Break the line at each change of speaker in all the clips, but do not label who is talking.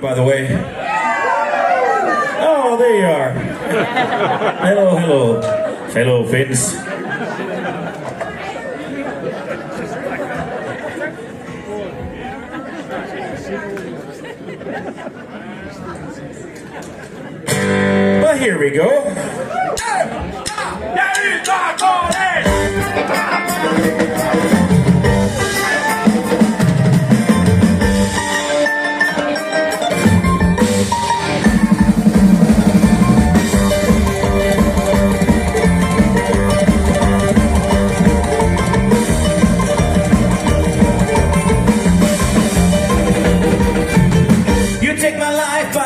By the way. Oh, there you are. Hello, hello, fellow Finns. Well, here we go.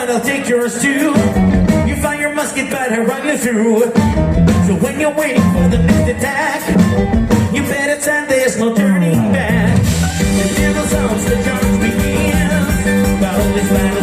I'll take yours too. You find your musket, but I run you through. So when you're waiting for the next attack, you better time there's no turning back. The devil's arms, the charge begins. But all this battle